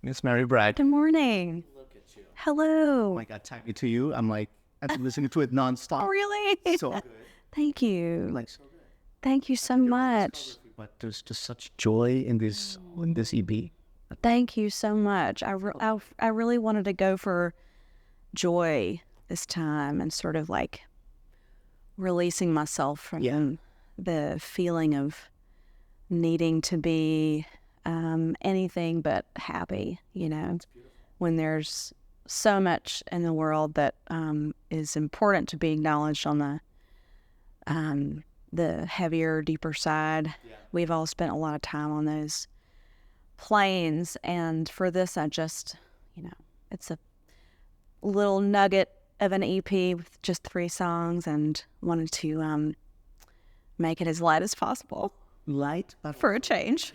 Miss Mary Bragg. Good morning. Look at you. Hello. Oh my God, talking to you, I'm like, I've been listening to it nonstop. Oh, really? So good. Thank you. Like, so good. Thank you so much. But there's just such joy in this EP. Thank you so much. I really wanted to go for joy this time and sort of like releasing myself from the feeling of needing to be anything but happy, when there's so much in the world that is important to be acknowledged on the heavier, deeper side. Yeah. We've all spent a lot of time on those planes, and for this, I just, it's a little nugget of an EP with just 3 songs, and wanted to make it as light as possible. Light, but for a change.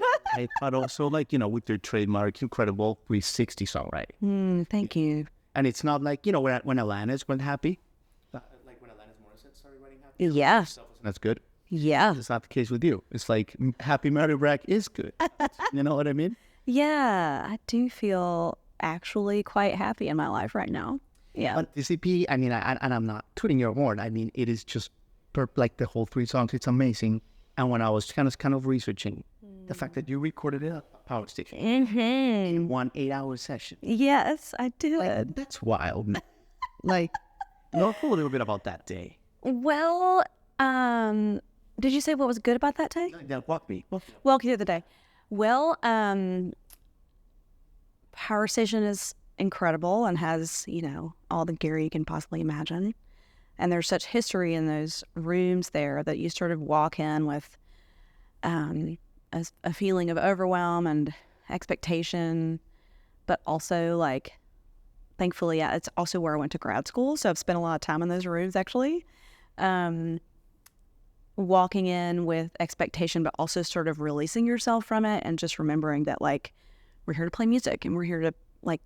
but also like, with your trademark, incredible 360 songwriting. Thank you. And it's not like, when Alanis went happy. Like when Alanis Morissette started writing happy. Yeah. That's good. Yeah. It's not the case with you. It's like Happy Mary Bragg is good. You know what I mean? Yeah, I do feel actually quite happy in my life right now. Yeah. But this EP, and I'm not tooting your horn. I mean, it is just like the whole 3 songs. It's amazing. And when I was kind of researching the fact that you recorded it at a power station in one 8-hour session. Yes, I did. Like, that's wild. Like, talk a little bit about that day. Well, did you say what was good about that day? Yeah, walk me. Walk you through the day. Well, power station is incredible and has, all the gear you can possibly imagine. And there's such history in those rooms there that you sort of walk in with a feeling of overwhelm and expectation, but also like, thankfully, it's also where I went to grad school. So I've spent a lot of time in those rooms actually. Walking in with expectation, but also sort of releasing yourself from it and just remembering that like, we're here to play music and we're here to like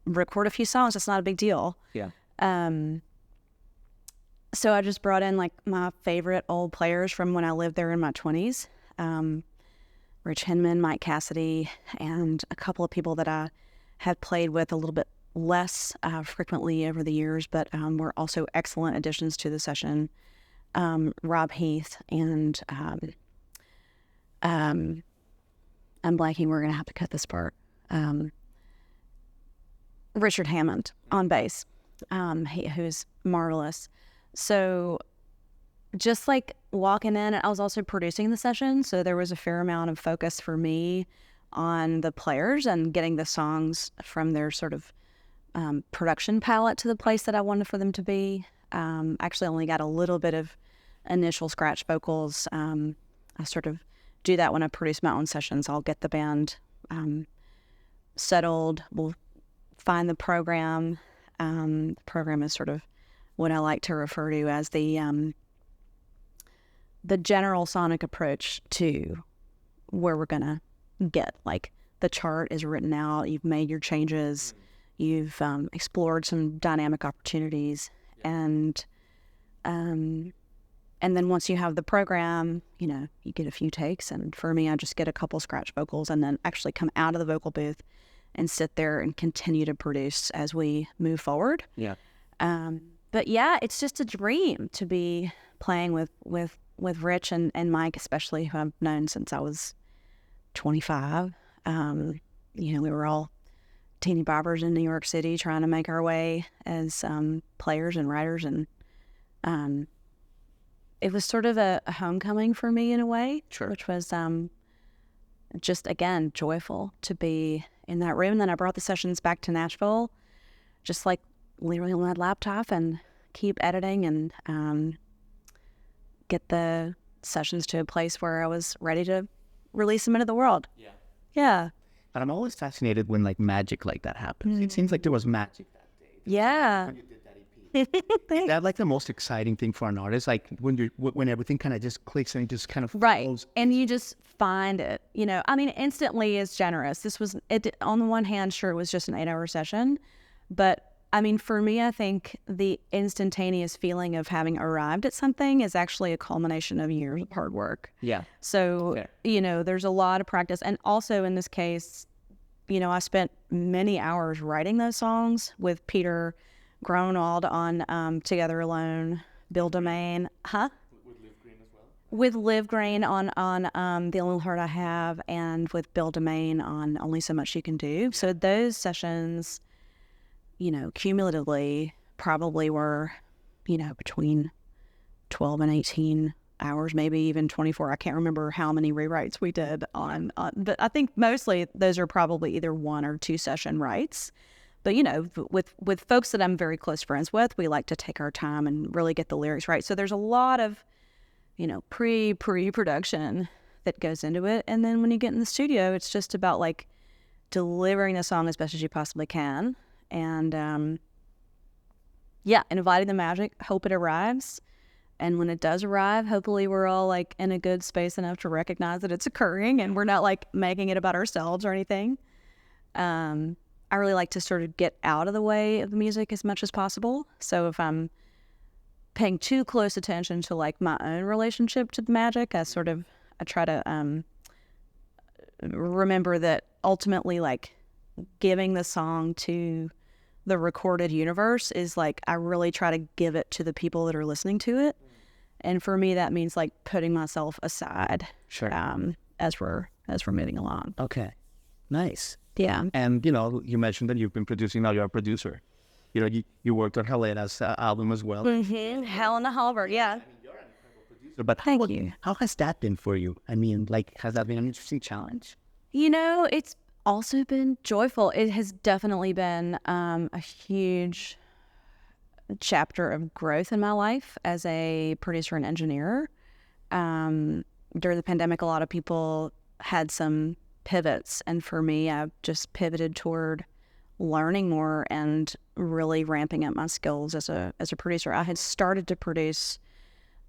record a few songs. It's not a big deal. Yeah. So I just brought in like my favorite old players from when I lived there in my 20s. Rich Hinman, Mike Cassidy, and a couple of people that I had played with a little bit less frequently over the years, but were also excellent additions to the session. Rob Heath and I'm blanking, we're going to have to cut this part. Richard Hammond on bass, who's marvelous. So just like walking in, I was also producing the session, so there was a fair amount of focus for me on the players and getting the songs from their sort of production palette to the place that I wanted for them to be. Actually only got a little bit of initial scratch vocals. I sort of do that when I produce my own sessions. I'll get the band settled. We'll find the program. The program is sort of what I like to refer to as the general sonic approach to where we're gonna get. Like the chart is written out. You've made your changes. You've explored some dynamic opportunities, and then once you have the program, you get a few takes. And for me, I just get a couple scratch vocals and then actually come out of the vocal booth and sit there and continue to produce as we move forward. Yeah. But yeah, it's just a dream to be playing with Rich and Mike, especially, who I've known since I was 25. We were all teeny boppers in New York City trying to make our way as players and writers, and it was sort of a homecoming for me in a way. Sure. Which was just, again, joyful to be in that room. And then I brought the sessions back to Nashville, just like literally on my laptop, and keep editing and get the sessions to a place where I was ready to release them into the world. Yeah. Yeah. But I'm always fascinated when like magic like that happens. It seems like there was magic that day. Yeah. When you did that EP. Is that like the most exciting thing for an artist? Like when everything kind of just clicks and it just kind of right flows. And you just find it. Instantly is generous. This was it. On the one hand, sure, it was just an 8-hour session, but for me, I think the instantaneous feeling of having arrived at something is actually a culmination of years of hard work. Yeah. So, Fair. there's a lot of practice. And also in this case, I spent many hours writing those songs with Peter Grunwald on Together Alone, Bill Domain, with Liv Green on The Only Heart I Have, and with Bill Domain on Only So Much You Can Do. So those sessions, cumulatively probably were, between 12 and 18 hours, maybe even 24. I can't remember how many rewrites we did on but I think mostly those are probably either 1 or 2 session writes. But, with folks that I'm very close friends with, we like to take our time and really get the lyrics right. So there's a lot of, pre-production that goes into it. And then when you get in the studio, it's just about like delivering the song as best as you possibly can. And, inviting the magic, hope it arrives. And when it does arrive, hopefully we're all like in a good space enough to recognize that it's occurring and we're not like making it about ourselves or anything. I really like to sort of get out of the way of the music as much as possible. So if I'm paying too close attention to like my own relationship to the magic, I try to remember that ultimately like giving the song to the recorded universe is like, I really try to give it to the people that are listening to it. And for me, that means like putting myself aside. Sure. As we're moving along. Okay. Nice. Yeah. And, you mentioned that you've been producing, now you're a producer. You worked on Helena's album as well. Mm-hmm. Helena Halbert, yeah. You're an incredible producer, but Thank you. How has that been for you? I mean, like, has that been an interesting challenge? It's also been joyful. It has definitely been a huge chapter of growth in my life as a producer and engineer. During the pandemic, a lot of people had some pivots, and for me, I've just pivoted toward learning more and really ramping up my skills as a producer. I had started to produce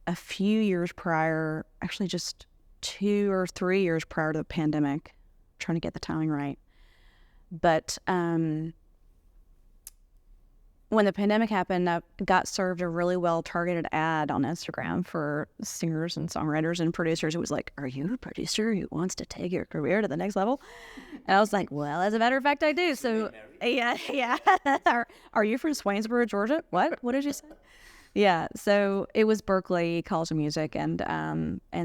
a few years prior, actually just 2 or 3 years prior to the pandemic, trying to get the timing right. But when the pandemic happened, I got served a really well-targeted ad on Instagram for singers and songwriters and producers. It was like, are you a producer who wants to take your career to the next level? And I was like, well, as a matter of fact, I do. So, yeah. Are you from Swainsboro, Georgia? What did you say? Yeah. So it was Berkeley College of Music. And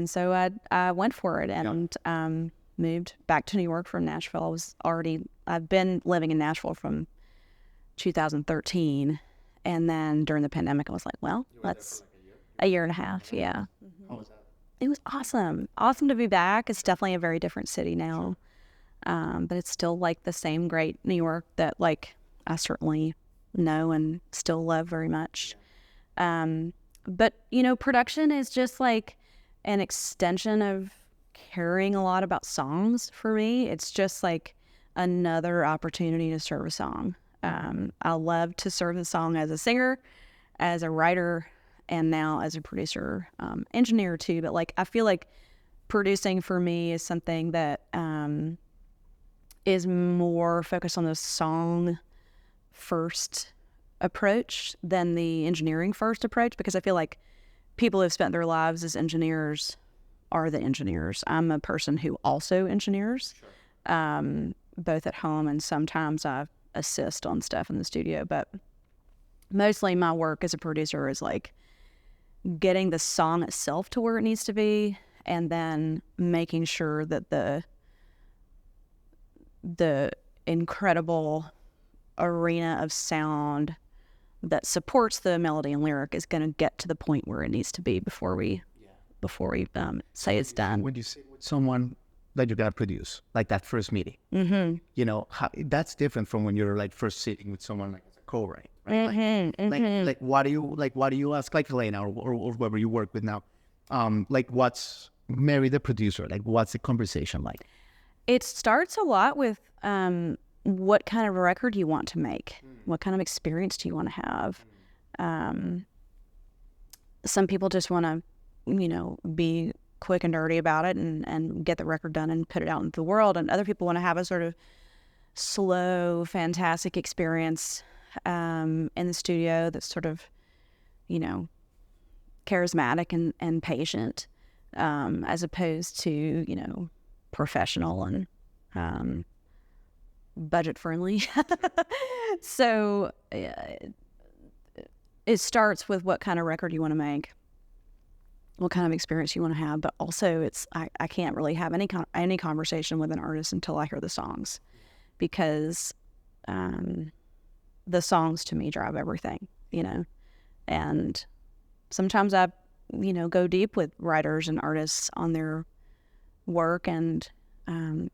so I went for it and moved back to New York from Nashville. I've been living in Nashville from 2013, and then during the pandemic I was like, well, let's a year and a half. Yeah. How was that? It was awesome to be back. It's definitely a very different city now, but it's still like the same great New York that like I certainly know and still love very much. But production is just like an extension of caring a lot about songs. For me, it's just like another opportunity to serve a song. I love to serve the song as a singer, as a writer, and now as a producer, engineer too. But like, I feel like producing for me is something that is more focused on the song first approach than the engineering first approach, because I feel like people who have spent their lives as engineers are the engineers. I'm a person who also engineers, both at home and sometimes I assist on stuff in the studio, but mostly my work as a producer is like getting the song itself to where it needs to be, and then making sure that the incredible arena of sound that supports the melody and lyric is going to get to the point where it needs to be before we say it's done. When you sit with someone that you're gonna produce, like that first meeting, that's different from when you're like first sitting with someone like as a co-write, right? Like what do you ask, like Helena or whoever you work with now, like what's Mary the producer, like what's the conversation like? It starts a lot with what kind of record you want to make, what kind of experience do you want to have. Some people just want to be quick and dirty about it and get the record done and put it out into the world. And other people want to have a sort of slow, fantastic experience in the studio that's sort of, charismatic and patient, as opposed to, professional and budget friendly. So it starts with what kind of record you want to make, what kind of experience you want to have, but also I can't really have any conversation with an artist until I hear the songs, because the songs to me drive everything, and sometimes I go deep with writers and artists on their work and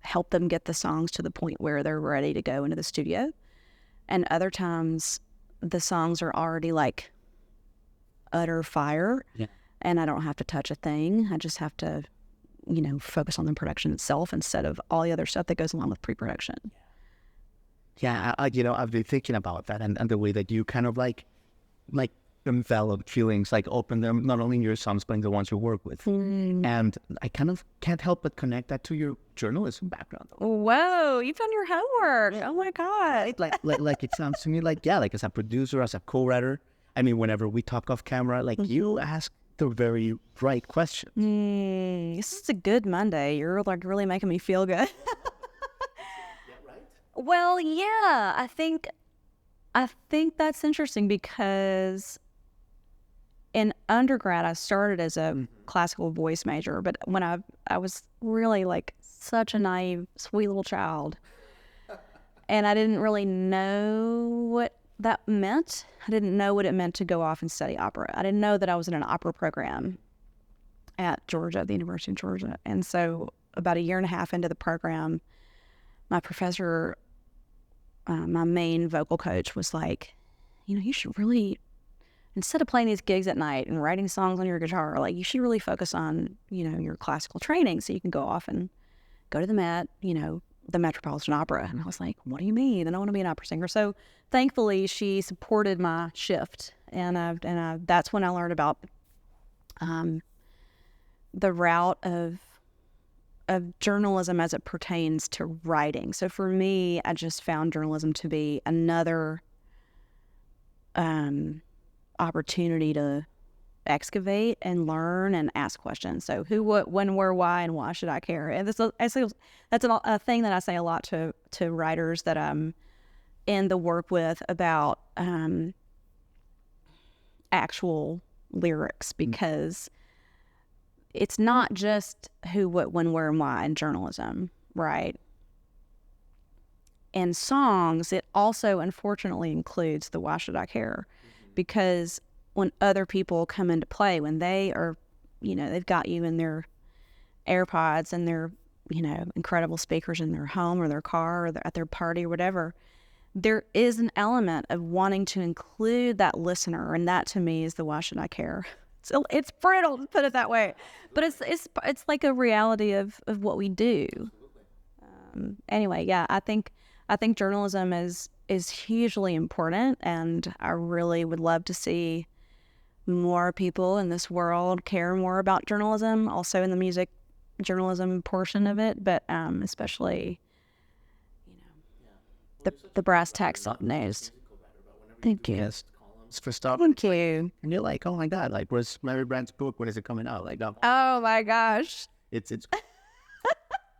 help them get the songs to the point where they're ready to go into the studio. And other times the songs are already like utter fire, and I don't have to touch a thing. I just have to, focus on the production itself instead of all the other stuff that goes along with pre-production. Yeah, I've been thinking about that, and the way that you kind of like envelop feelings, like open them, not only in your songs, but in the ones you work with. And I kind of can't help but connect that to your journalism background. Whoa, you've done your homework. Oh my God. Like it sounds to me like as a producer, as a co-writer, I mean, whenever we talk off camera, like you ask the very right questions. This is a good Monday. You're like really making me feel good. Well, yeah, I think that's interesting, because in undergrad I started as a classical voice major, but when I was really like such a naive, sweet little child, and I didn't really know what that meant. I didn't know what it meant to go off and study opera. I didn't know that I was in an opera program at Georgia, the University of Georgia. And so about a year and a half into the program, my professor, my main vocal coach, was like, you should really, instead of playing these gigs at night and writing songs on your guitar, like you should really focus on, your classical training so you can go off and go to the Met, the Metropolitan Opera. And I was like, what do you mean? I don't want to be an opera singer. So thankfully she supported my shift. And that's when I learned about the route of journalism as it pertains to writing. So for me, I just found journalism to be another opportunity to excavate and learn and ask questions. So who, what, when, where, why, and why should I care? And that's a thing that I say a lot to writers that I'm in the work with about actual lyrics, because it's not just who, what, when, where, and why in journalism, right? In songs, it also unfortunately includes the why should I care? Because when other people come into play, when they are, they've got you in their AirPods and their, incredible speakers in their home or their car or at their party or whatever, there is an element of wanting to include that listener, and that to me is the why should I care? So it's brittle to put it that way, but it's like a reality of what we do. Anyway, yeah, I think journalism is hugely important, and I really would love to see more people in this world care more about journalism, also in the music journalism portion of it, but especially, the brass tacks news. Thank you. Yes. For stuff. Thank you. And you're like, oh my God, like, where's Mary Brandt's book? When is it coming out? Like, oh my gosh. It's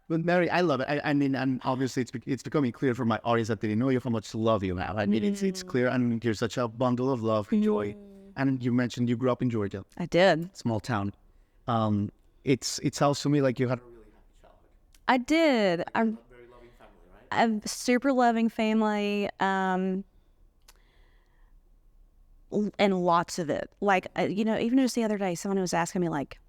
But Mary, I love it. I mean, and obviously it's becoming clear for my audience that they know you how much love you have. I mean, it's clear, and you're such a bundle of love and joy. And you mentioned you grew up in Georgia. I did. Small town. It sounds to me like you had a really happy childhood. I did. I'm a very loving family, right? A super loving family, and lots of it. Like, even just the other day, someone was asking me, like,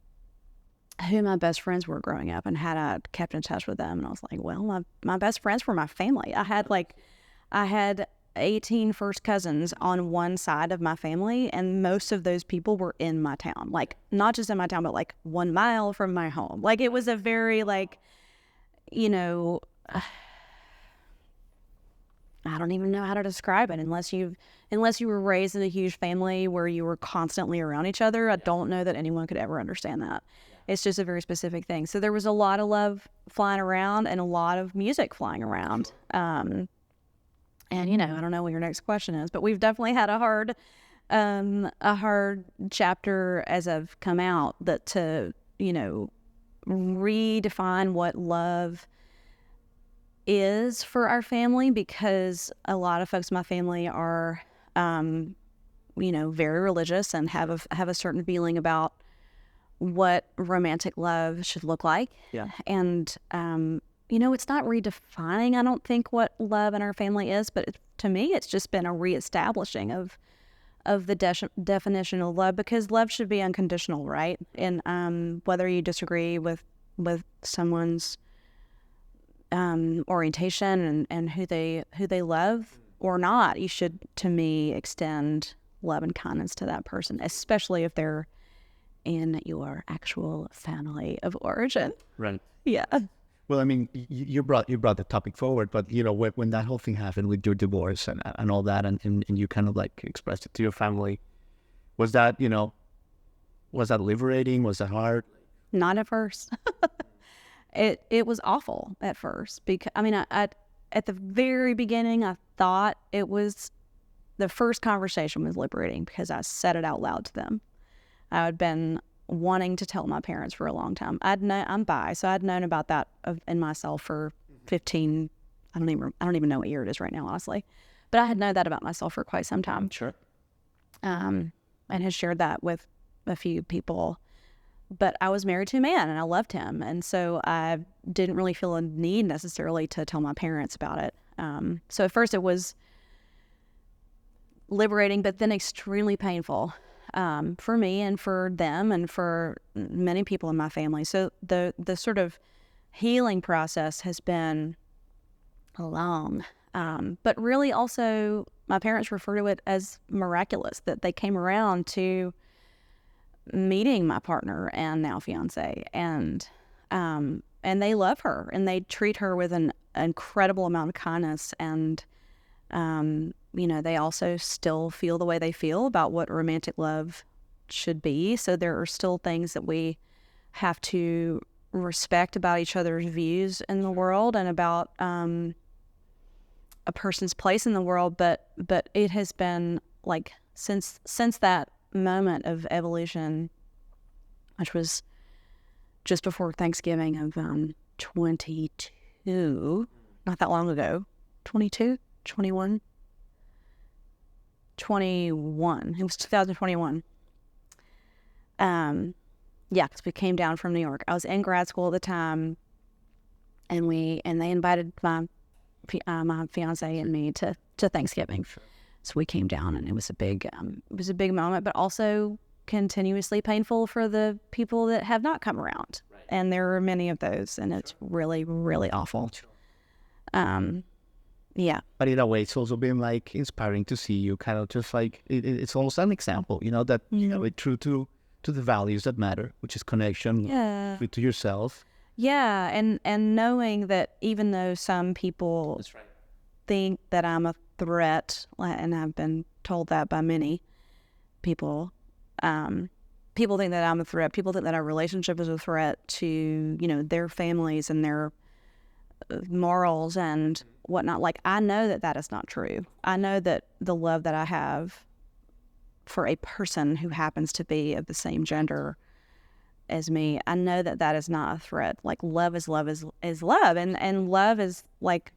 who my best friends were growing up and had I kept in touch with them. And I was like, well, my best friends were my family. I had 18 first cousins on one side of my family, and most of those people were in my town. Like, not just in my town, but like 1 mile from my home. Like, it was a very, like, I don't even know how to describe it unless you were raised in a huge family where you were constantly around each other. I don't know that anyone could ever understand that. It's just a very specific thing. So there was a lot of love flying around and a lot of music flying around. And, I don't know what your next question is, but we've definitely had a hard chapter as I've come out that to, redefine what love is for our family, because a lot of folks in my family are, very religious and have a certain feeling about what romantic love should look like. Yeah. And, it's not redefining, I don't think, what love in our family is, but to me, it's just been a reestablishing of the definition of love, because love should be unconditional, right? And whether you disagree with someone's orientation and who they love or not, you should, to me, extend love and kindness to that person, especially if they're in your actual family of origin. Right. Yeah. Well, I mean, you brought the topic forward, but when that whole thing happened with your divorce and all that, and you kind of like expressed it to your family, was that liberating? Was that hard? Not at first. It was awful at first, because I at the very beginning I thought it was, the first conversation was liberating because I said it out loud to them. I had been wanting to tell my parents for a long time. I'm bi, so I'd known about that in myself for 15. I don't even know what year it is right now, honestly, but I had known that about myself for quite some time. Sure. And had shared that with a few people. But I was married to a man and I loved him, and so I didn't really feel a need necessarily to tell my parents about it. So at first it was liberating, but then extremely painful. For me and for them and for many people in my family. So the sort of healing process has been long, but really also my parents refer to it as miraculous, that they came around to meeting my partner and now fiance, and they love her and they treat her with an incredible amount of kindness, and they also still feel the way they feel about what romantic love should be. So there are still things that we have to respect about each other's views in the world and about a person's place in the world. But it has been like since that moment of evolution, which was just before Thanksgiving of 22, not that long ago, 22, 21. 21. It was 2021. Because we came down from New York. I was in grad school at the time, and they invited my fiance and me to Thanksgiving. Sure. So we came down, and it was a big moment, but also continuously painful for the people that have not come around. Right. And there are many of those, and it's really, really awful. Yeah. But in a way, it's also been like inspiring to see you kind of just like, it's almost an example, that, true to the values that matter, which is connection to yourself. Yeah. And knowing that even though some people think that I'm a threat, and I've been told that by many people, people think that I'm a threat. People think that our relationship is a threat to, their families and their morals and whatnot. Like, I know that is not true. I know that the love that I have for a person who happens to be of the same gender as me, I know that is not a threat. Like, love is love, and love is like,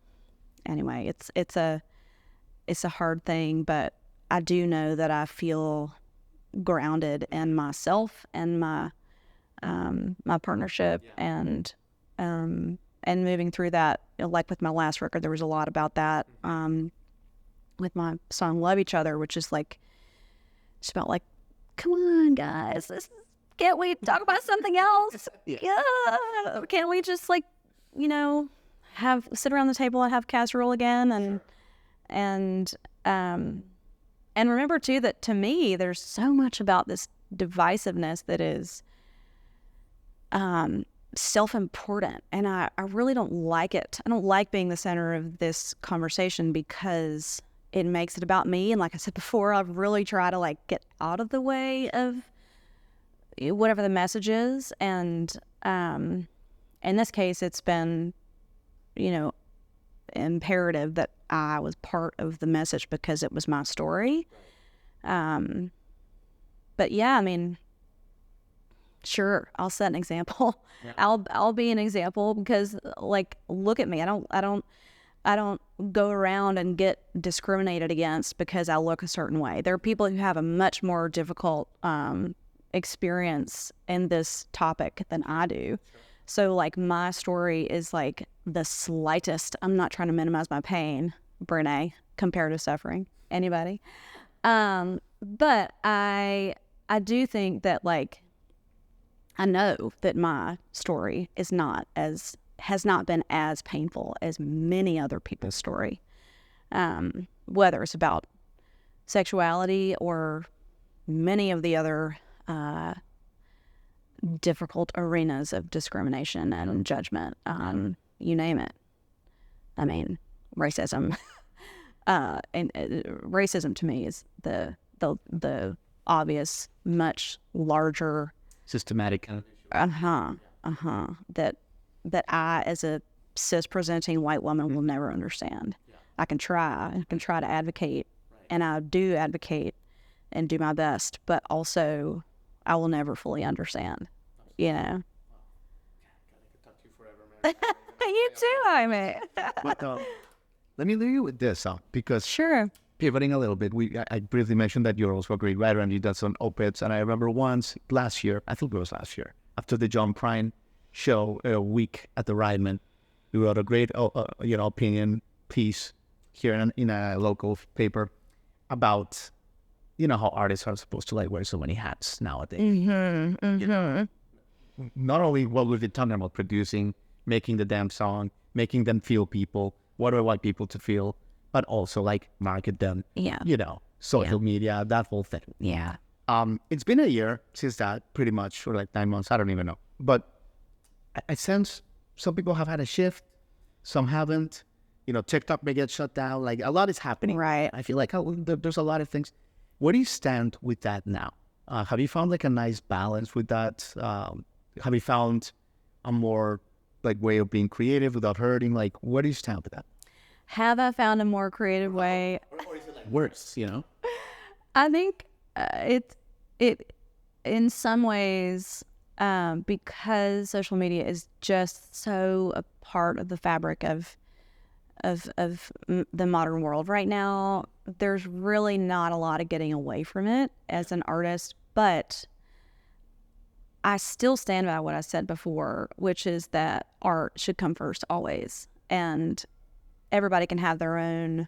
anyway, it's a hard thing, but I do know that I feel grounded in myself and my partnership, and moving through that. Like with my last record, there was a lot about that. With my song "Love Each Other," which is like, it's about like, come on, guys, can't we talk about something else? Yeah, can't we just like, sit around the table and have casserole again, and remember too that to me there's so much about this divisiveness that is self-important, and I really don't like it. I don't like being the center of this conversation because it makes it about me. And like I said before, I've really tried to like get out of the way of whatever the message is. And in this case, it's been, imperative that I was part of the message because it was my story. But yeah, I mean, Sure, I'll set an example. Yeah. I'll be an example because, like, look at me. I don't go around and get discriminated against because I look a certain way. There are people who have a much more difficult experience in this topic than I do. Sure. So, like, my story is like the slightest. I'm not trying to minimize my pain, Brene, comparative suffering. Anybody? But I do think that, like, I know that my story has not been as painful as many other people's story, whether it's about sexuality or many of the other difficult arenas of discrimination and judgment. You name it. I mean, racism. And racism to me is the obvious, much larger, systematic kind of issue. That I, as a cis-presenting white woman, will never understand. Yeah. I can try to advocate, right. And I do advocate and do my best, but also I will never fully understand, you know. Wow. I could talk to you forever, man. You too, Jaime. But let me leave you with this, because sure. Pivoting a little bit, I briefly mentioned that you're also a great writer and you did some op-eds, and I remember once last year, I think it was last year, after the John Prine show, a week at the Ryman, you wrote a great opinion piece here in a local paper about how artists are supposed to, like, wear so many hats nowadays. Mm-hmm, mm-hmm. Not only what we've been talking about, producing, making the damn song, making them feel people, what do I want people to feel, but also, like, market them. Yeah. Social media, that whole thing. Yeah. It's been a year since that, pretty much, or like 9 months, I don't even know. But I sense some people have had a shift, some haven't. TikTok may get shut down. Like, a lot is happening. Right. I feel like there's a lot of things. Where do you stand with that now? Have you found, like, a nice balance with that? Have you found a more, like, way of being creative without hurting? Like, where do you stand with that? Have I found a more creative way? Or is it, like, worse, I think it in some ways, because social media is just so a part of the fabric of the modern world right now, there's really not a lot of getting away from it as an artist. But I still stand by what I said before, which is that art should come first always, and everybody can have their own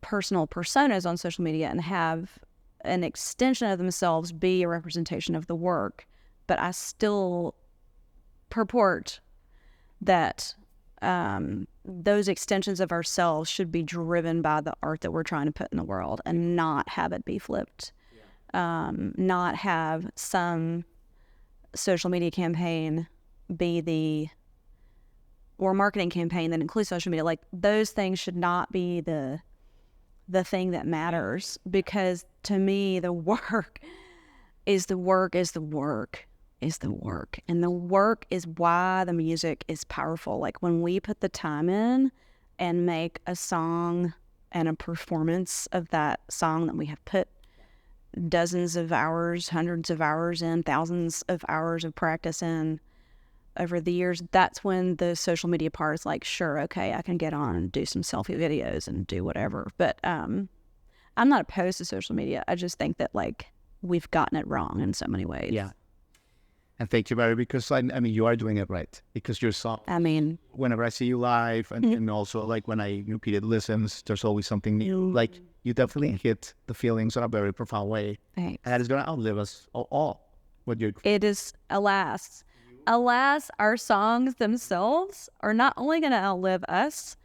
personal personas on social media and have an extension of themselves be a representation of the work. But I still purport that those extensions of ourselves should be driven by the art that we're trying to put in the world, and not have it be flipped. Yeah. Not have some social media campaign be or marketing campaign that includes social media. Like, those things should not be the thing that matters, because to me, the work is the work is the work is the work. And the work is why the music is powerful. Like, when we put the time in and make a song and a performance of that song that we have put dozens of hours, hundreds of hours in, thousands of hours of practice in over the years, that's when the social media part is like, sure, okay, I can get on and do some selfie videos and do whatever. But I'm not opposed to social media. I just think that, like, we've gotten it wrong in so many ways. Yeah. And thank you, Mary, because I mean, you are doing it right. Because your song, whenever I see you live, and also, like, when I repeated listens, there's always something new. Like, you definitely hit the feelings in a very profound way. Thanks. And that is going to outlive us all. It is, alas, our songs themselves are not only going to outlive us,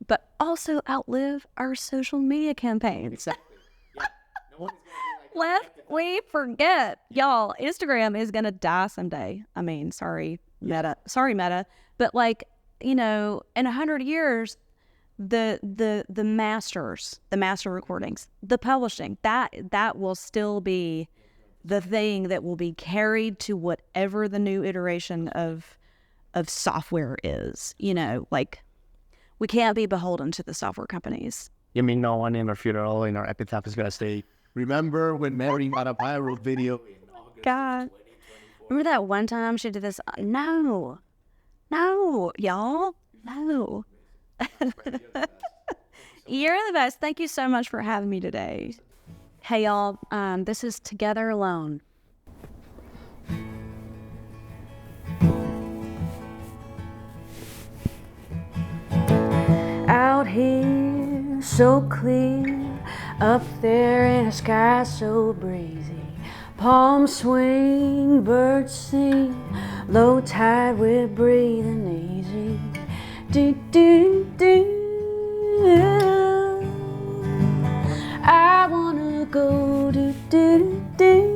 but also outlive our social media campaigns. Exactly. Yeah. No one is going to be like, lest we forget, y'all, Instagram is going to die someday. I mean, sorry, Meta, but, like, in 100 years, the masters, the master recordings, the publishing, that will still be the thing that will be carried to whatever the new iteration of software is. Like, we can't be beholden to the software companies. You mean no one in our funeral, in our epitaph, is going to say, remember when Mary got a viral video in God. Remember that one time she did this? No, y'all. No. You're the best. Thank you so much for having me today. Hey, y'all. This is Together Alone. Out here, so clear, up there in a sky so breezy. Palms swing, birds sing, low tide, we're breathing easy. Do, do, do. I wanna go do, do, do.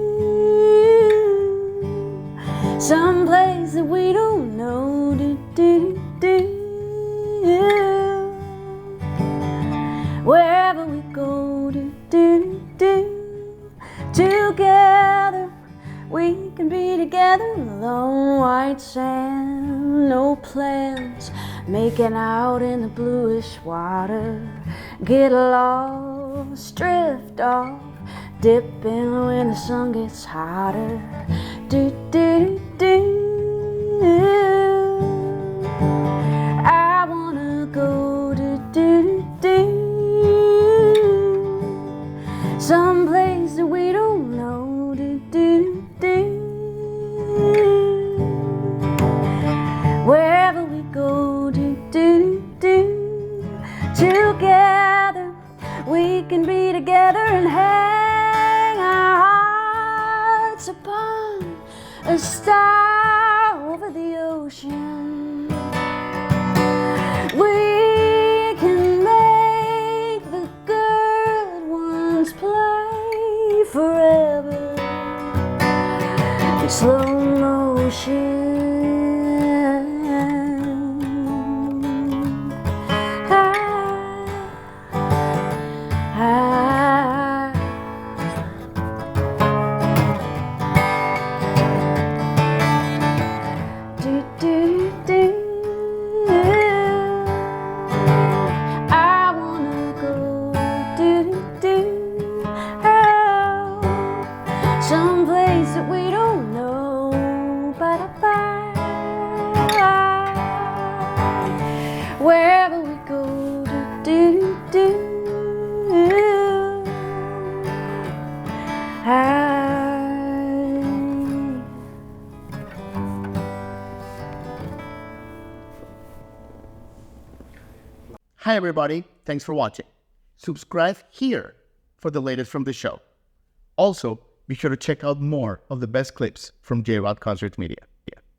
Someplace that we don't know. Do, do, do. Wherever we go, do, do, do. Together, we can be together alone. White sand, no plans, making out in the bluish water. Get lost, drift off, dipping when the sun gets hotter. Do, do, do. I wanna go do, do, do. Someplace that we don't know. Do, do, do. Wherever we go, do, do, do. Together, we can be together and hang our hearts upon a star over the ocean. We can make the good ones play forever in slow motion. Someplace that we don't know. Ba-da-ba. Wherever we go, do, do, do. Hi, everybody. Thanks for watching. Subscribe here for the latest from the show. Also, be sure to check out more of the best clips from Jrodconcerts Media.